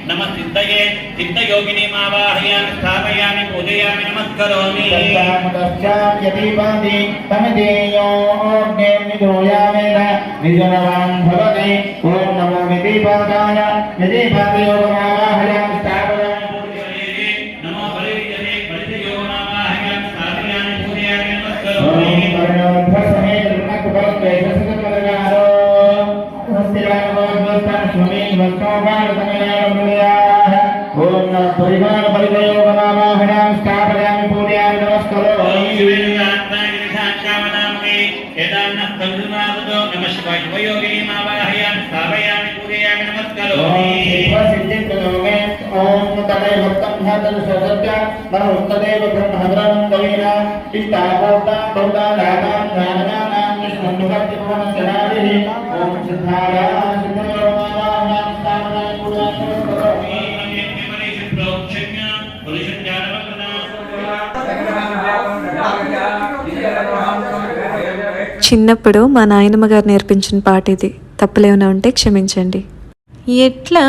नमः सिद्धये सिद्धयोगिनीमावाहयामि स्थापयामि पूजयामि नमस्करोमि यदीपादि तमदेयोऽग्निर्निधूयामेन निजनवान् भवति ॐ नमो विदीपादाय विदीपादयोगमावाहयामि स्थापयामि पूजयामि नमो बलिविजये बलियोगमावाहयामि स्थापयामि पूजयामि नमस्करोमि तदेव ब्रह्मद्रवन्दवीना इष्टाभूता बहुधा दातां ज्ञानदानां विष्णुभक्तिभुवनचराभिः ॐ सिद्धाया सिद्धयोगमावाहयामि स्थापयामि पूजयामि చిన్నప్పుడు మా నాయనమ్మ గారు నేర్పించిన పాట ఇది. తప్పులేమైనా ఉంటే క్షమించండి. ఎట్లా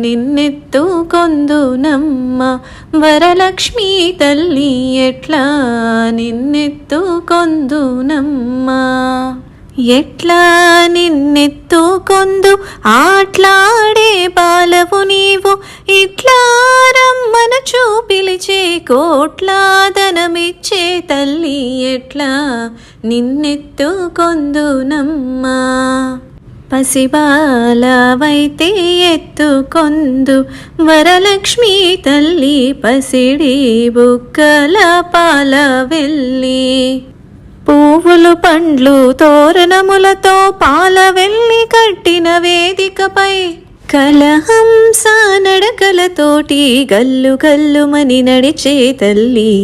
నిన్నెత్తుకొందునమ్మ వరలక్ష్మీ తల్లి, ఎట్లా నిన్నెత్తుకొందునమ్మ, ఎట్లా నిన్నెత్తుకొందు ఆట్లాడే బాలవు నీవు, ఇట్లా రమ్మను చూపిలిచే కోట్లాదనమిచ్చే తల్లి, ఎట్లా నిన్నెత్తుకొందునమ్మ. పసిబాలవైతే ఎత్తుకొందు వరలక్ష్మీ తల్లి, పసిడి బుగ్గల పాల వెళ్ళి, పువ్వులు పండ్లు తోరణములతో పాల వెళ్ళి కట్టిన వేదికపై కలహంస నడకలతోటి గల్లు గల్లుమని నడిచే తల్లి,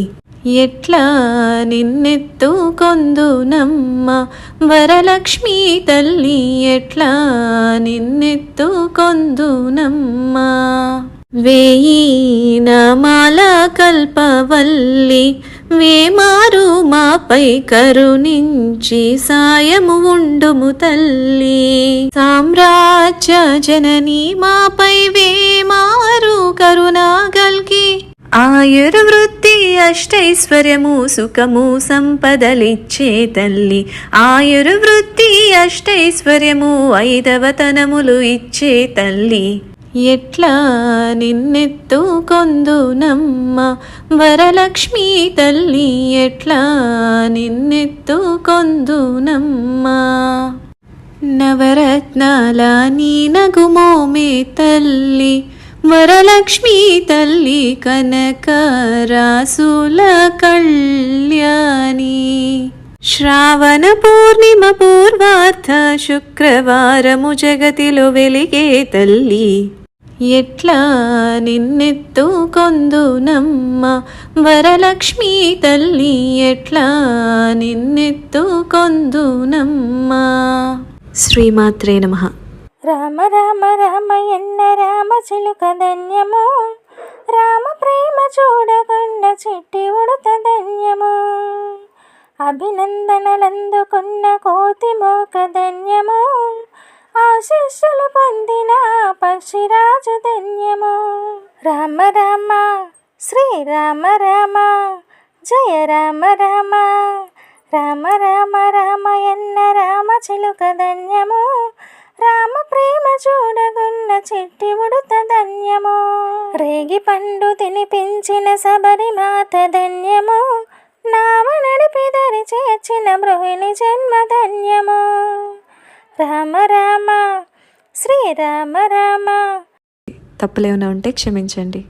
ఎట్లా నిన్నెత్తుకొందునమ్మ వరలక్ష్మీ తల్లి, ఎట్లా నిన్నెత్తుకొందునమ్మ. వేయి నామాల కల్పవల్లి, వేమారు మాపై కరుణించి సాయము ఉండుము తల్లి, సామ్రాజ్య జనని మాపై వేమారు కరుణాగల్గి, ఆయుర్వృద్ధి అష్టైశ్వర్యము సుఖము సంపదలిచ్చే తల్లి, ఆయుర్వృద్ధి అష్టైశ్వర్యము ఐదవతనములు ఇచ్చే తల్లి, ఎట్లా నిన్నెత్తుకొందునమ్మ వరలక్ష్మీ తల్లి, ఎట్లా నిన్నెత్తుకొందునమ్మ. నవరత్నాల నీ నగుమోమే తల్లి, వరలక్ష్మీ తల్లి కనకరాసుల కళ్యాణి, శ్రావణ పూర్ణిమ పూర్వార్ధ శుక్రవారము జగతిలో వెలిగే తల్లి, ఎట్లా నిన్నెత్తుకొందునమ్మ వరలక్ష్మీ తల్లి, ఎట్లా నిన్నెత్తుకొందునమ్మ. శ్రీమాత్రే నమః. రామ రామ రామయన్న రామ చిలుక ధన్యము, రామ ప్రేమ చూడగొండ చిట్టి ఉడత ధన్యము, అభినందనలందుకున్న కోతి మోక ధన్యము, ఆశీస్సులు పొందిన పక్షిరాజు ధన్యము. రామ రామ శ్రీరామ రామ జయ రామ రామ, రామ రామ రామయన్న రామ చిలుక ధన్యము, రామ ప్రేమ చూడగున్న చిట్టి ఉడుత ధన్యము, రేగి పండు తినిపించిన శబరిమాత ధన్యము, నామ నడిపి దరి చేర్చిన బృహిణి జన్మ ధన్యము. రామ రామ శ్రీరామ రామ. తప్పులేమైనా ఉంటే క్షమించండి.